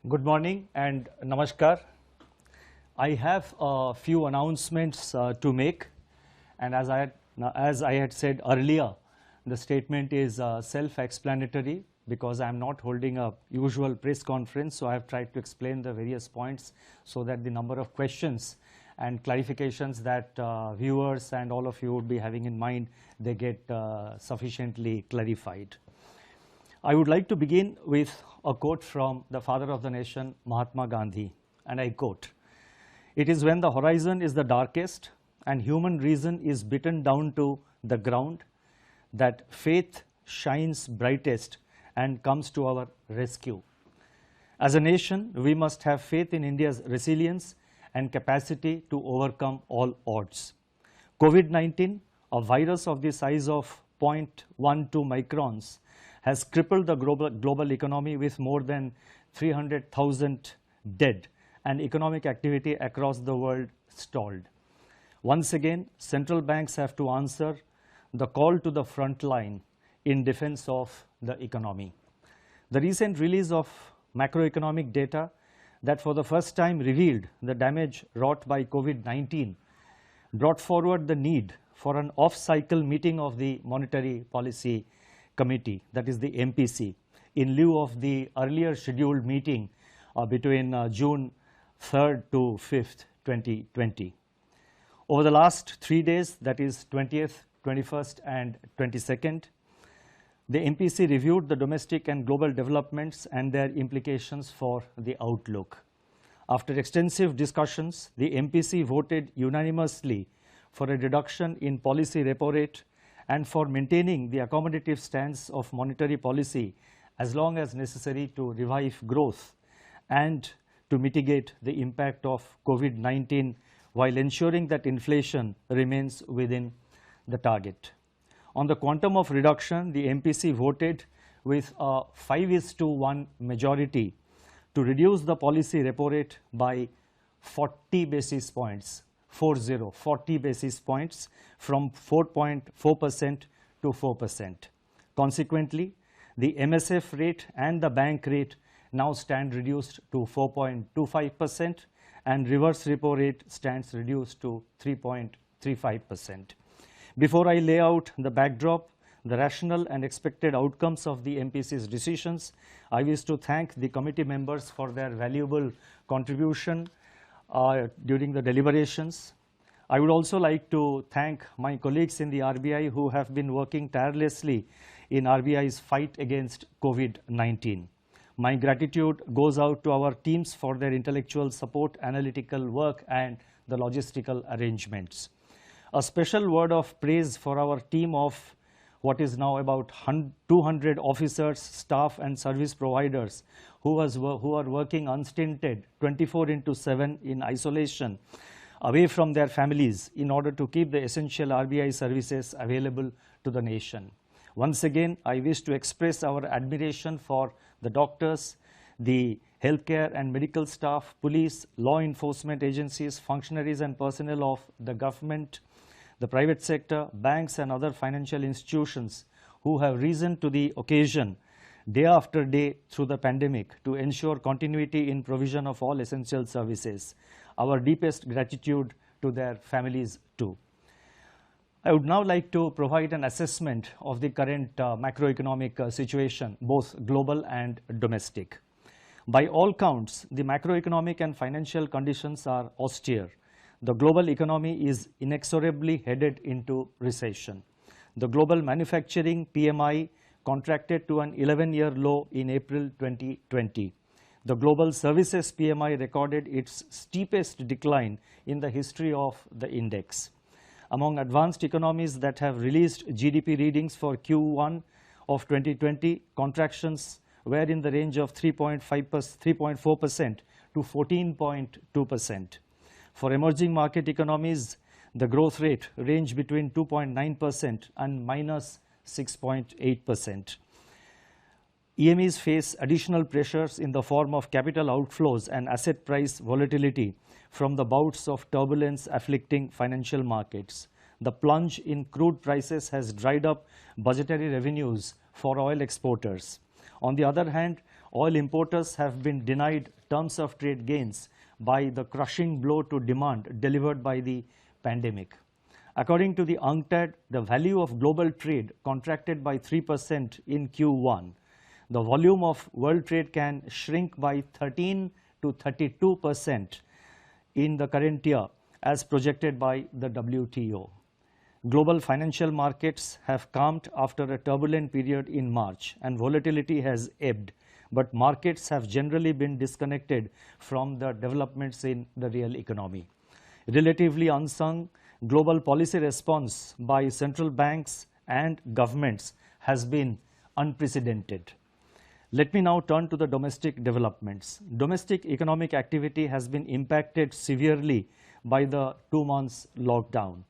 Good morning and namaskar. I have a few announcements to make, and as I had said earlier, the statement is self-explanatory because I am not holding a usual press conference, so I have tried to explain the various points so that the number of questions and clarifications that viewers and all of you would be having in mind, they get sufficiently clarified. I would like to begin with a quote from the father of the nation, Mahatma Gandhi, and I quote, "It is when the horizon is the darkest and human reason is beaten down to the ground that faith shines brightest and comes to our rescue. As a nation, we must have faith in India's resilience and capacity to overcome all odds. COVID-19, a virus of the size of 0.12 microns, has crippled the global economy with more than 300,000 dead and economic activity across the world stalled. Once again, central banks have to answer the call to the front line in defense of the economy. The recent release of macroeconomic data that for the first time revealed the damage wrought by COVID-19 brought forward the need for an off-cycle meeting of the Monetary Policy Committee, that is the MPC, in lieu of the earlier scheduled meeting between June 3rd to 5th, 2020. Over the last 3 days, that is 20th, 21st and 22nd, the MPC reviewed the domestic and global developments and their implications for the outlook. After extensive discussions, the MPC voted unanimously for a reduction in policy repo rate and for maintaining the accommodative stance of monetary policy as long as necessary to revive growth and to mitigate the impact of COVID-19 while ensuring that inflation remains within the target. On the quantum of reduction, the MPC voted with a 5:1 majority to reduce the policy repo rate by 40 basis points, 40 basis points from 4.4% to 4%. Consequently, the MSF rate and the bank rate now stand reduced to 4.25% and reverse repo rate stands reduced to 3.35%. Before I lay out the backdrop, the rational and expected outcomes of the MPC's decisions, I wish to thank the committee members for their valuable contribution during the deliberations. I would also like to thank my colleagues in the RBI who have been working tirelessly in RBI's fight against COVID-19. My gratitude goes out to our teams for their intellectual support, analytical work and the logistical arrangements. A special word of praise for our team of what is now about 200 officers, staff and service providers who are working unstinted 24/7 in isolation away from their families in order to keep the essential RBI services available to the nation. Once again, I wish to express our admiration for the doctors, the healthcare and medical staff, police, law enforcement agencies, functionaries and personnel of the government, the private sector, banks and other financial institutions who have risen to the occasion day after day through the pandemic to ensure continuity in provision of all essential services. Our deepest gratitude to their families too. I would now like to provide an assessment of the current macroeconomic situation, both global and domestic. By all counts, the macroeconomic and financial conditions are austere. The global economy is inexorably headed into recession. The global manufacturing PMI contracted to an 11-year low in April 2020. The global services PMI recorded its steepest decline in the history of the index. Among advanced economies that have released GDP readings for Q1 of 2020, contractions were in the range of 3.4% to 14.2%. For emerging market economies, the growth rate ranged between 2.9% and minus 6.8%. EMEs face additional pressures in the form of capital outflows and asset price volatility from the bouts of turbulence afflicting financial markets. The plunge in crude prices has dried up budgetary revenues for oil exporters. On the other hand, oil importers have been denied terms of trade gains by the crushing blow to demand delivered by the pandemic. According to the UNCTAD, the value of global trade contracted by 3% in Q1. The volume of world trade can shrink by 13 to 32% in the current year as projected by the WTO. Global financial markets have calmed after a turbulent period in March and volatility has ebbed, but markets have generally been disconnected from the developments in the real economy. Relatively unsung, global policy response by central banks and governments has been unprecedented. Let me now turn to the domestic developments. Domestic economic activity has been impacted severely by the 2 months lockdown.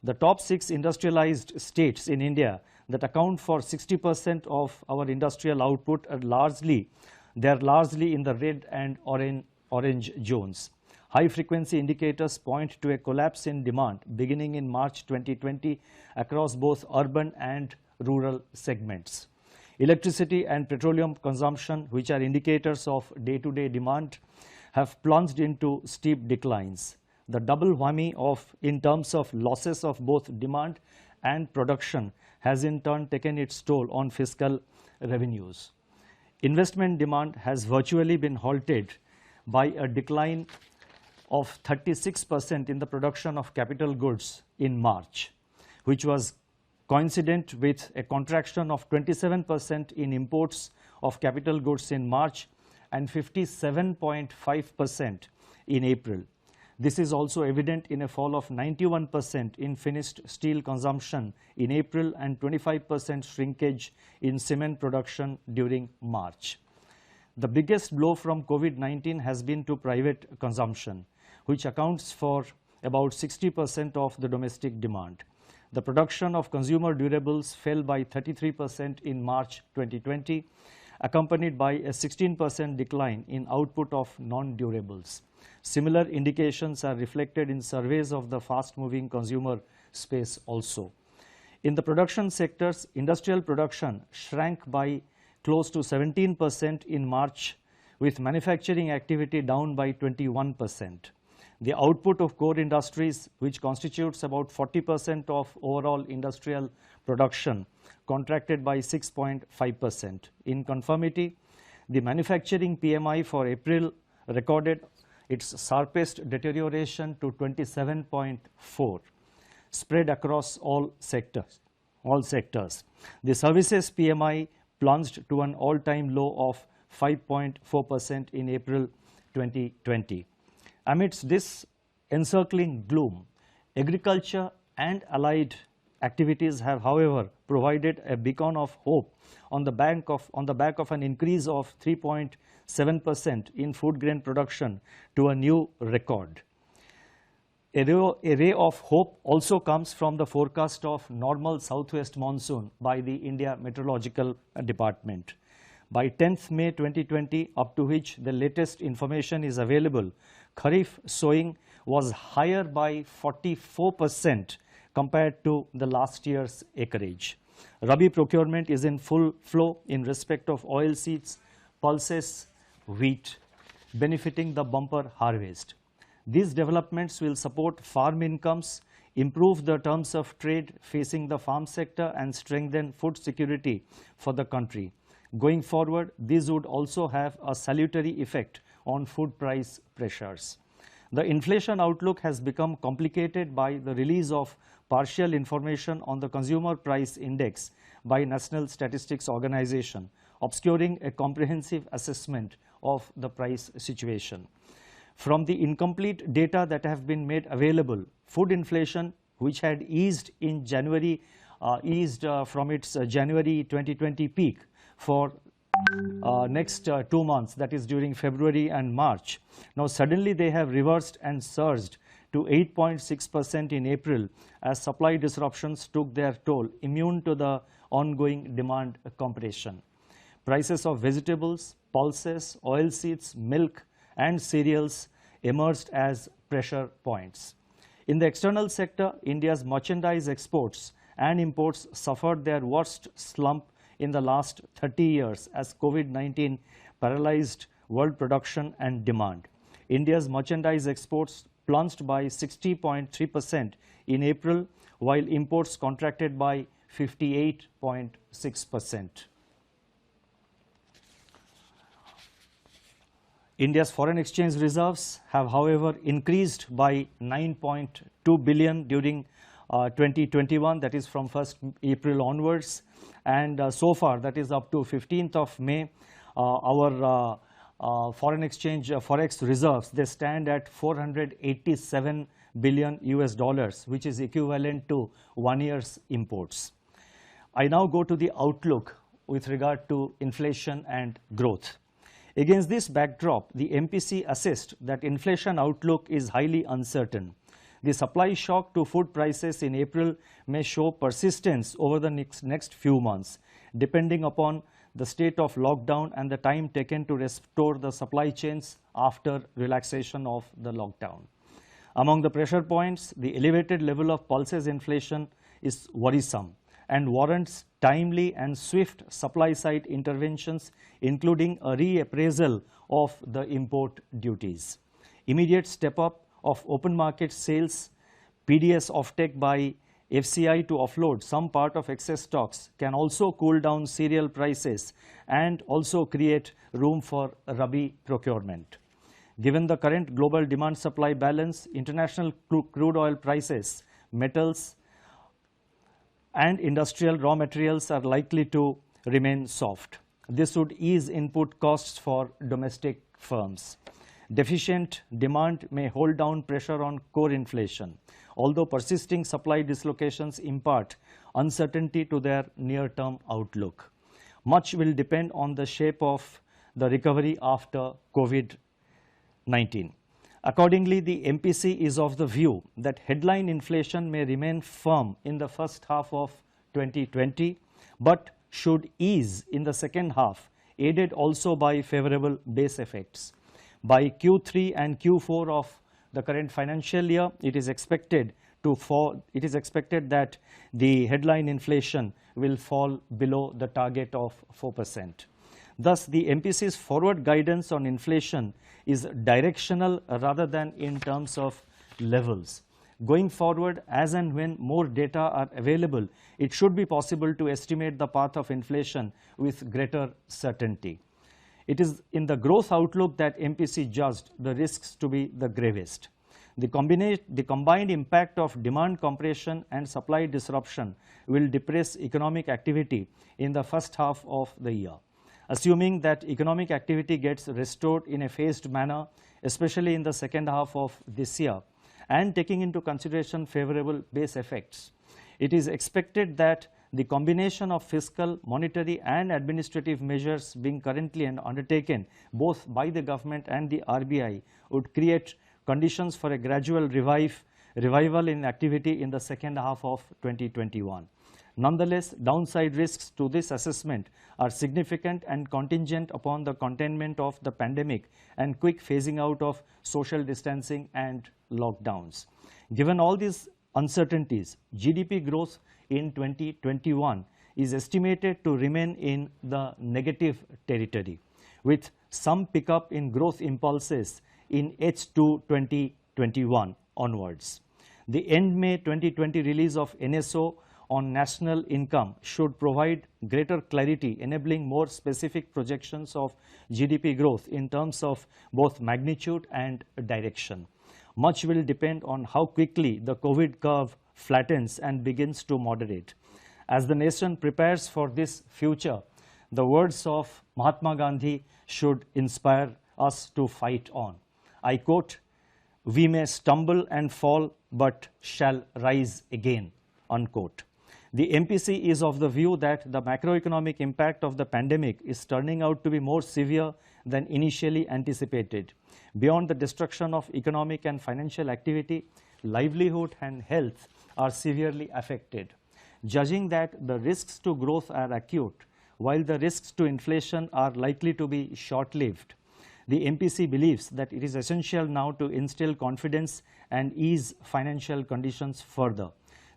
The top 6 industrialized states in India that account for 60% of our industrial output are largely in the red and orange zones. High-frequency indicators point to a collapse in demand beginning in March 2020 across both urban and rural segments. Electricity and petroleum consumption, which are indicators of day-to-day demand, have plunged into steep declines. The double whammy in terms of losses of both demand and production has in turn taken its toll on fiscal revenues. Investment demand has virtually been halted by a decline of 36% in the production of capital goods in March, which was coincident with a contraction of 27% in imports of capital goods in March and 57.5% in April. This is also evident in a fall of 91% in finished steel consumption in April and 25% shrinkage in cement production during March. The biggest blow from COVID-19 has been to private consumption, which accounts for about 60% of the domestic demand. The production of consumer durables fell by 33% in March 2020, accompanied by a 16% decline in output of non-durables. Similar indications are reflected in surveys of the fast-moving consumer space also. In the production sectors, industrial production shrank by close to 17% in March, with manufacturing activity down by 21%. The output of core industries, which constitutes about 40% of overall industrial production, contracted by 6.5%. In conformity, the manufacturing PMI for April recorded its sharpest deterioration to 27.4, spread across all sectors. The services PMI plunged to an all-time low of 5.4% in April 2020. Amidst this encircling gloom, agriculture and allied activities have, however, provided a beacon of hope on the back of an increase of 3.7% in food grain production to a new record. A ray of hope also comes from the forecast of normal southwest monsoon by the India Meteorological Department. By 10th May 2020, up to which the latest information is available, Kharif sowing was higher by 44% compared to the last year's acreage. Rabi procurement is in full flow in respect of oilseeds, pulses, wheat, benefiting the bumper harvest. These developments will support farm incomes, improve the terms of trade facing the farm sector and strengthen food security for the country. Going forward, these would also have a salutary effect on food price pressures. The inflation outlook has become complicated by the release of partial information on the Consumer Price Index by National Statistics Organization, obscuring a comprehensive assessment of the price situation. From the incomplete data that have been made available, food inflation, which had eased in January, from its January 2020 peak for next 2 months, that is during February and March. Now suddenly they have reversed and surged to 8.6% in April as supply disruptions took their toll, immune to the ongoing demand compression. Prices of vegetables, pulses, oilseeds, milk and cereals emerged as pressure points. In the external sector, India's merchandise exports and imports suffered their worst slump in the last 30 years as COVID-19 paralyzed world production and demand. India's merchandise exports plunged by 60.3% in April, while imports contracted by 58.6%. India's foreign exchange reserves have, however, increased by 9.2 billion during 2021, that is from 1st April onwards, and so far, that is up to 15th of May, our foreign exchange forex reserves, they stand at 487 billion US dollars, which is equivalent to 1 year's imports. I now go to the outlook with regard to inflation and growth. Against this backdrop, the MPC assessed that inflation outlook is highly uncertain. The supply shock to food prices in April may show persistence over the next few months, depending upon the state of lockdown and the time taken to restore the supply chains after relaxation of the lockdown. Among the pressure points, the elevated level of pulses inflation is worrisome and warrants timely and swift supply-side interventions, including a reappraisal of the import duties. Immediate step-up of open market sales, PDS offtake by FCI to offload some part of excess stocks can also cool down cereal prices and also create room for Rabi procurement. Given the current global demand-supply balance, international crude oil prices, metals, and industrial raw materials are likely to remain soft. This would ease input costs for domestic firms. Deficient demand may hold down pressure on core inflation, although persisting supply dislocations impart uncertainty to their near-term outlook. Much will depend on the shape of the recovery after COVID-19. Accordingly, the MPC is of the view that headline inflation may remain firm in the first half of 2020, but should ease in the second half, aided also by favorable base effects. By Q3 and Q4 of the current financial year, it is expected that the headline inflation will fall below the target of 4%. Thus, the MPC's forward guidance on inflation is directional rather than in terms of levels. Going forward, as and when more data are available, it should be possible to estimate the path of inflation with greater certainty. It is in the growth outlook that MPC judged the risks to be the gravest. The combined impact of demand compression and supply disruption will depress economic activity in the first half of the year. Assuming that economic activity gets restored in a phased manner, especially in the second half of this year, and taking into consideration favorable base effects, it is expected that the combination of fiscal, monetary and administrative measures being currently undertaken both by the government and the RBI would create conditions for a gradual revival in activity in the second half of 2021. Nonetheless, downside risks to this assessment are significant and contingent upon the containment of the pandemic and quick phasing out of social distancing and lockdowns. Given all these uncertainties, GDP growth in 2021 is estimated to remain in the negative territory, with some pickup in growth impulses in H2 2021 onwards. The end May 2020 release of NSO on national income should provide greater clarity, enabling more specific projections of GDP growth in terms of both magnitude and direction. Much will depend on how quickly the COVID curve flattens and begins to moderate. As the nation prepares for this future, the words of Mahatma Gandhi should inspire us to fight on. I quote, "We may stumble and fall, but shall rise again," unquote. The MPC is of the view that the macroeconomic impact of the pandemic is turning out to be more severe than initially anticipated. Beyond the destruction of economic and financial activity, livelihood and health are severely affected. Judging that the risks to growth are acute, while the risks to inflation are likely to be short-lived, the MPC believes that it is essential now to instill confidence and ease financial conditions further.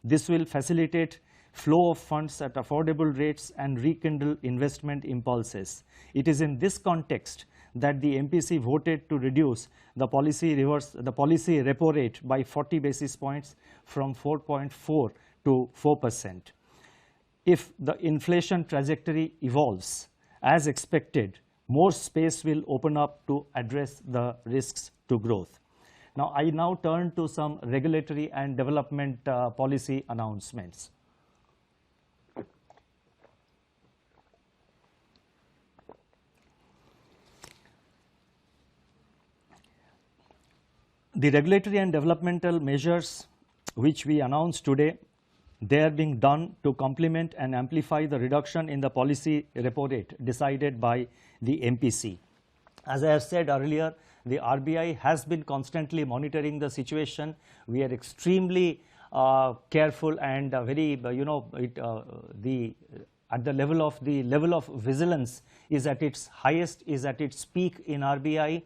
This will facilitate flow of funds at affordable rates, and rekindle investment impulses. It is in this context that the MPC voted to reduce the policy repo rate by 40 basis points from 4.4 to 4%. If the inflation trajectory evolves as expected, more space will open up to address the risks to growth. Now, I now turn to some regulatory and development policy announcements. The regulatory and developmental measures which we announced today, they are being done to complement and amplify the reduction in the policy repo rate decided by the MPC. As I have said earlier, the RBI has been constantly monitoring the situation. We are extremely careful and very, at the level of vigilance is at its highest, is at its peak in RBI.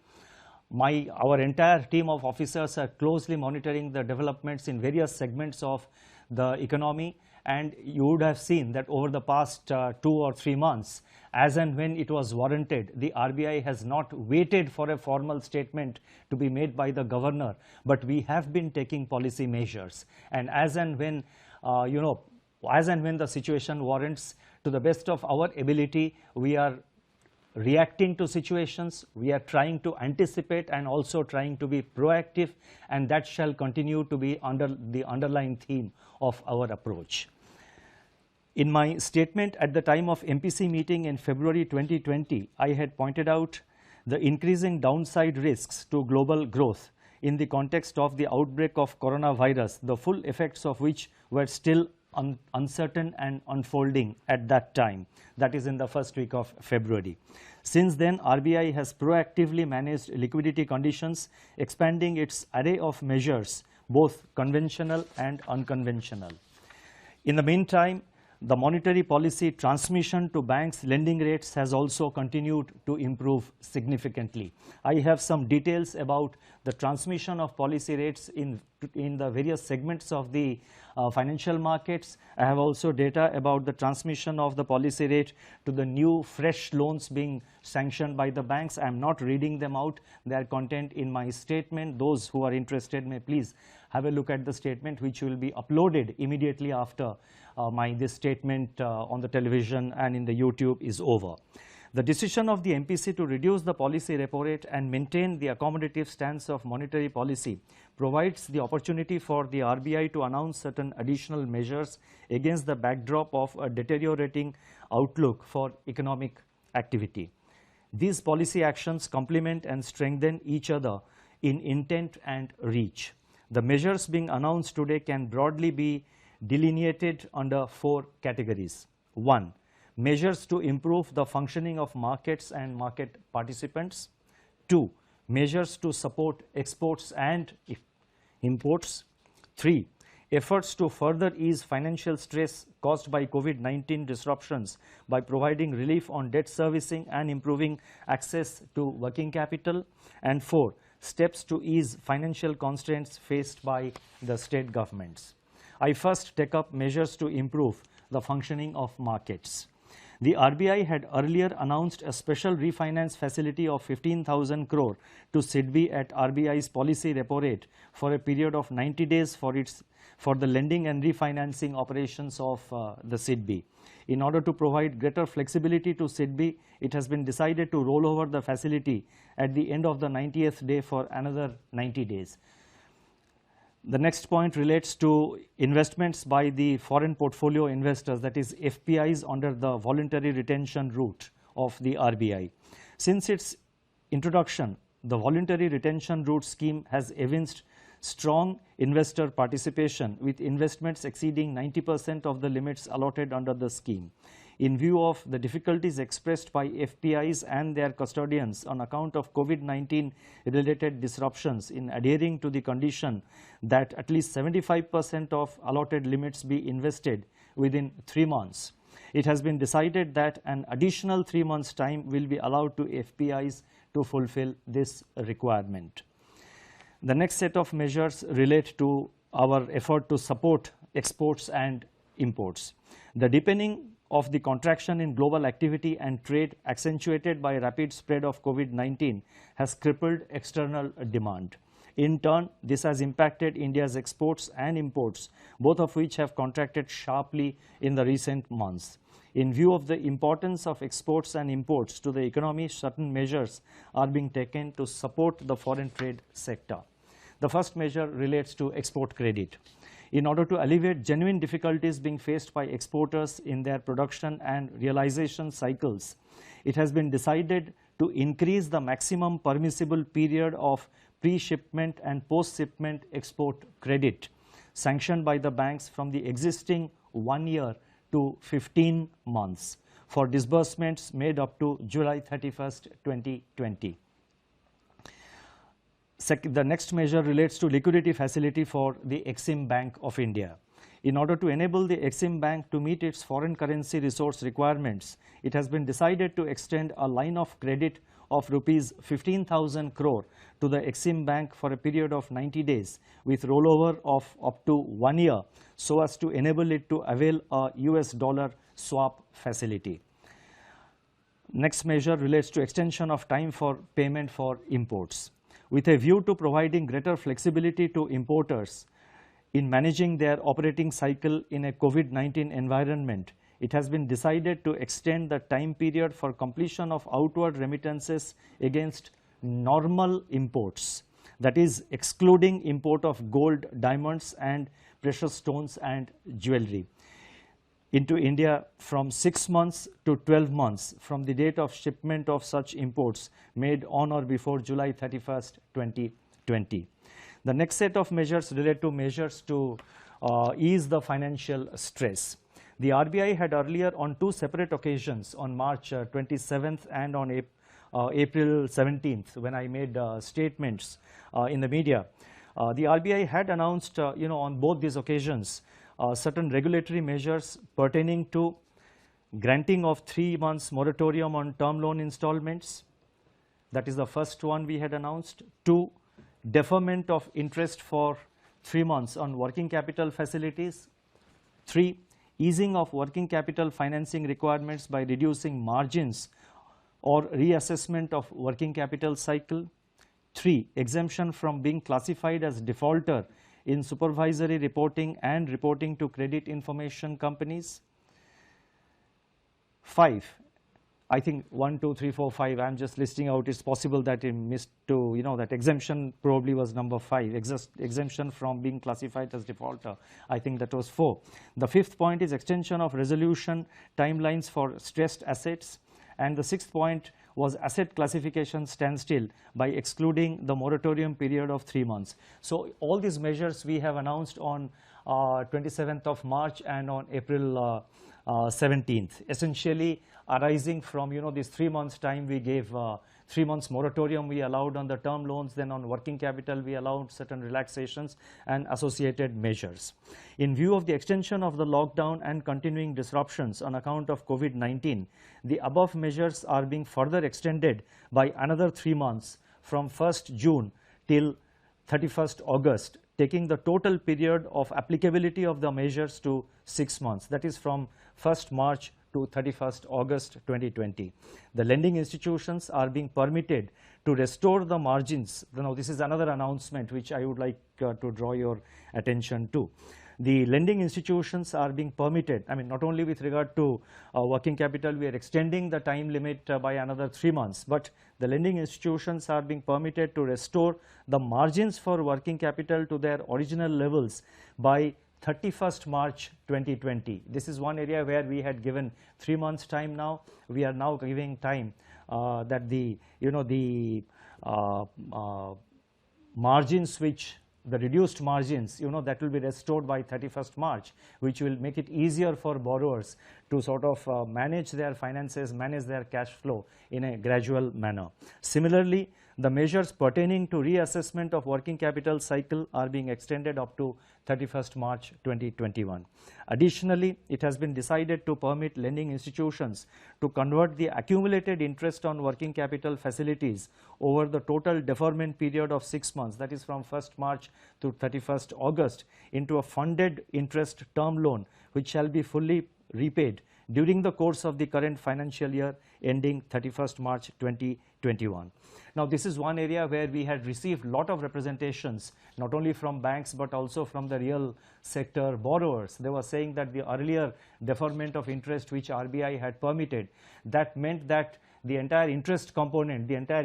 Our entire team of officers are closely monitoring the developments in various segments of the economy, and you would have seen that over the past 2 or 3 months, as and when it was warranted, the RBI has not waited for a formal statement to be made by the governor, but we have been taking policy measures, and as and when the situation warrants, to the best of our ability, we are reacting to situations, we are trying to anticipate and also trying to be proactive, and that shall continue to be under the underlying theme of our approach. In my statement at the time of MPC meeting in February 2020, I had pointed out the increasing downside risks to global growth in the context of the outbreak of coronavirus, the full effects of which were still uncertain and unfolding at that time, that is in the first week of February. Since then, RBI has proactively managed liquidity conditions, expanding its array of measures, both conventional and unconventional. In the meantime, the monetary policy transmission to banks' lending rates has also continued to improve significantly. I have some details about the transmission of policy rates in the various segments of the financial markets. I have also data about the transmission of the policy rate to the new fresh loans being sanctioned by the banks. I am not reading them out. They are contained in my statement. Those who are interested may please have a look at the statement, which will be uploaded immediately after this statement on the television and in the YouTube is over. The decision of the MPC to reduce the policy repo rate and maintain the accommodative stance of monetary policy provides the opportunity for the RBI to announce certain additional measures against the backdrop of a deteriorating outlook for economic activity. These policy actions complement and strengthen each other in intent and reach. The measures being announced today can broadly be delineated under 4 categories. 1. Measures to improve the functioning of markets and market participants. 2. Measures to support exports and imports. 3. Efforts to further ease financial stress caused by COVID-19 disruptions by providing relief on debt servicing and improving access to working capital. And 4. Steps to ease financial constraints faced by the state governments. I first take up measures to improve the functioning of markets. The RBI had earlier announced a special refinance facility of 15,000 crore to SIDBI at RBI's policy repo rate for a period of 90 days for the lending and refinancing operations of the SIDBI. In order to provide greater flexibility to SIDBI, it has been decided to roll over the facility at the end of the 90th day for another 90 days. The next point relates to investments by the foreign portfolio investors, that is FPIs, under the voluntary retention route of the RBI. Since its introduction, the voluntary retention route scheme has evinced strong investor participation, with investments exceeding 90% of the limits allotted under the scheme. In view of the difficulties expressed by FPIs and their custodians on account of COVID-19 related disruptions in adhering to the condition that at least 75% of allotted limits be invested within 3 months, it has been decided that an additional 3 months' time will be allowed to FPIs to fulfill this requirement. The next set of measures relate to our effort to support exports and imports. The deepening of the contraction in global activity and trade accentuated by rapid spread of COVID-19 has crippled external demand. In turn, this has impacted India's exports and imports, both of which have contracted sharply in the recent months. In view of the importance of exports and imports to the economy, certain measures are being taken to support the foreign trade sector. The first measure relates to export credit. In order to alleviate genuine difficulties being faced by exporters in their production and realization cycles, it has been decided to increase the maximum permissible period of pre-shipment and post-shipment export credit sanctioned by the banks from the existing 1 year to 15 months for disbursements made up to July 31st, 2020. The next measure relates to liquidity facility for the Exim Bank of India. In order to enable the Exim Bank to meet its foreign currency resource requirements, it has been decided to extend a line of credit of rupees 15,000 crore to the Exim Bank for a period of 90 days with rollover of up to 1 year so as to enable it to avail a US dollar swap facility. Next measure relates to extension of time for payment for imports. With a view to providing greater flexibility to importers in managing their operating cycle in a COVID-19 environment, it has been decided to extend the time period for completion of outward remittances against normal imports, that is excluding import of gold, diamonds and precious stones and jewelry, into India from 6 months to 12 months from the date of shipment of such imports made on or before July 31st, 2020. The next set of measures relate to measures to ease the financial stress. The RBI had earlier on 2 separate occasions, on March 27th and on April 17th, when I made statements in the media, the RBI had announced on both these occasions certain regulatory measures pertaining to granting of 3 months moratorium on term loan installments. That is the first one we had announced. 2, deferment of interest for 3 months on working capital facilities. 3, easing of working capital financing requirements by reducing margins or reassessment of working capital cycle. 3, exemption from being classified as defaulter in supervisory reporting and reporting to credit information companies. 5, I think 1, 2, 3, 4, 5, I am just listing out. It's possible that it missed to, that exemption probably was number 5, exemption from being classified as defaulter. I think that was 4. The 5th point is extension of resolution timelines for stressed assets. And the 6th point was asset classification standstill by excluding the moratorium period of 3 months. So all these measures we have announced on 27th of March and on April 17th, essentially arising from these 3 months time we gave 3 months moratorium we allowed on the term loans, then on working capital we allowed certain relaxations and associated measures. In view of the extension of the lockdown and continuing disruptions on account of COVID-19, the above measures are being further extended by another 3 months from 1st June till 31st August, taking the total period of applicability of the measures to 6 months, that is from 1st March to 31st August 2020. The lending institutions are being permitted to restore the margins. Now, this is another announcement which I would like to draw your attention to. The lending institutions are being permitted, not only with regard to working capital, we are extending the time limit by another 3 months, but the lending institutions are being permitted to restore the margins for working capital to their original levels by 31st March 2020. This is one area where we had given 3 months time. Now we are now giving time that the margins which the reduced margins that will be restored by 31st March, which will make it easier for borrowers to sort of manage their finances, manage their cash flow in a gradual manner. Similarly, the measures pertaining to reassessment of working capital cycle are being extended up to 31st March 2021. Additionally, it has been decided to permit lending institutions to convert the accumulated interest on working capital facilities over the total deferment period of 6 months, that is from 1st March to 31st August, into a funded interest term loan which shall be fully repaid during the course of the current financial year ending 31st March 2021. Now, this is one area where we had received lot of representations, not only from banks but also from the real sector borrowers. They were saying that the earlier deferment of interest which RBI had permitted, that meant that the entire interest component, the entire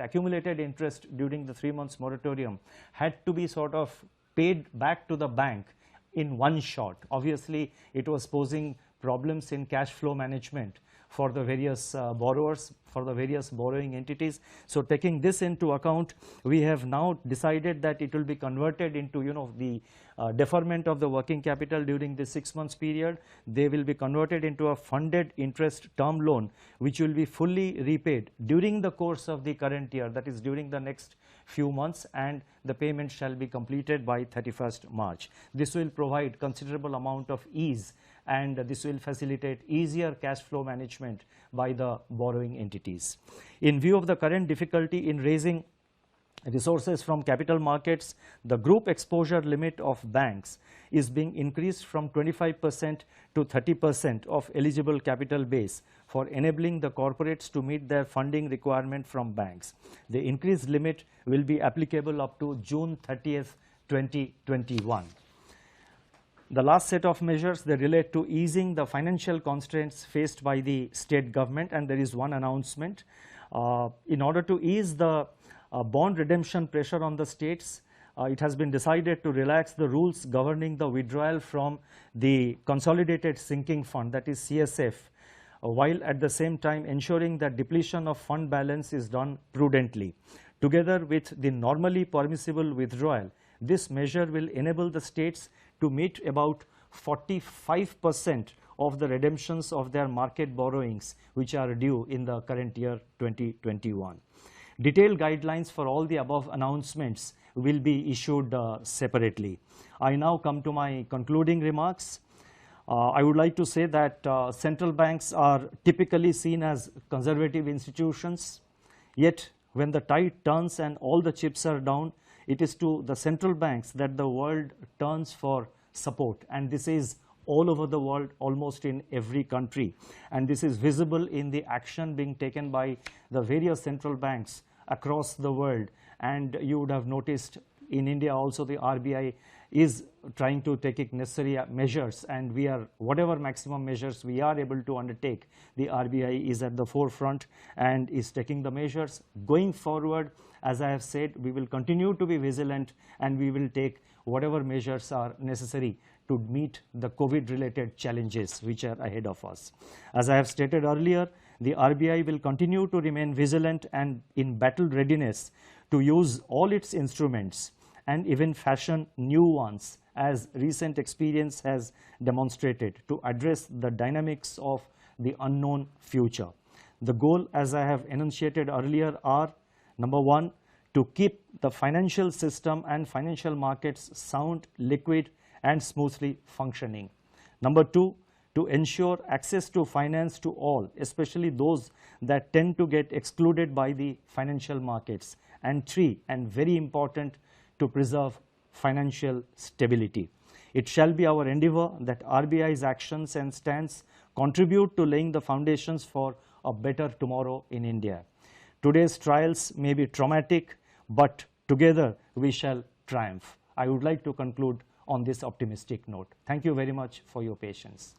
accumulated interest during the 3 months moratorium had to be sort of paid back to the bank in one shot. Obviously, it was posing problems in cash flow management for the various borrowers, for the various borrowing entities. So, taking this into account, we have now decided that it will be converted into, the deferment of the working capital during this 6 months period. They will be converted into a funded interest term loan, which will be fully repaid during the course of the current year, that is during the next few months, and the payment shall be completed by 31st March. This will provide considerable amount of ease, and this will facilitate easier cash flow management by the borrowing entities. In view of the current difficulty in raising resources from capital markets, the group exposure limit of banks is being increased from 25% to 30% of eligible capital base for enabling the corporates to meet their funding requirement from banks. The increased limit will be applicable up to June 30th, 2021. The last set of measures, they relate to easing the financial constraints faced by the state government, and there is one announcement. In order to ease the bond redemption pressure on the states, it has been decided to relax the rules governing the withdrawal from the Consolidated Sinking Fund, that is CSF, while at the same time ensuring that depletion of fund balance is done prudently. Together with the normally permissible withdrawal, this measure will enable the states to meet about 45% of the redemptions of their market borrowings which are due in the current year 2021. Detailed guidelines for all the above announcements will be issued separately. I now come to my concluding remarks. I would like to say that central banks are typically seen as conservative institutions, yet when the tide turns and all the chips are down, it is to the central banks that the world turns for support, and this is all over the world, almost in every country, and this is visible in the action being taken by the various central banks across the world. And you would have noticed in India also the RBI is trying to take necessary measures, and we are, whatever maximum measures we are able to undertake, the RBI is at the forefront and is taking the measures. Going forward, as I have said, we will continue to be vigilant, and we will take whatever measures are necessary to meet the COVID related challenges which are ahead of us. As I have stated earlier, the RBI will continue to remain vigilant and in battle readiness to use all its instruments and even fashion new ones, as recent experience has demonstrated, to address the dynamics of the unknown future. The goal, as I have enunciated earlier, are: number one, to keep the financial system and financial markets sound, liquid and smoothly functioning. Number two, to ensure access to finance to all, especially those that tend to get excluded by the financial markets. And three, and very important, to preserve financial stability. It shall be our endeavor that RBI's actions and stance contribute to laying the foundations for a better tomorrow in India. Today's trials may be traumatic, but together we shall triumph. I would like to conclude on this optimistic note. Thank you very much for your patience.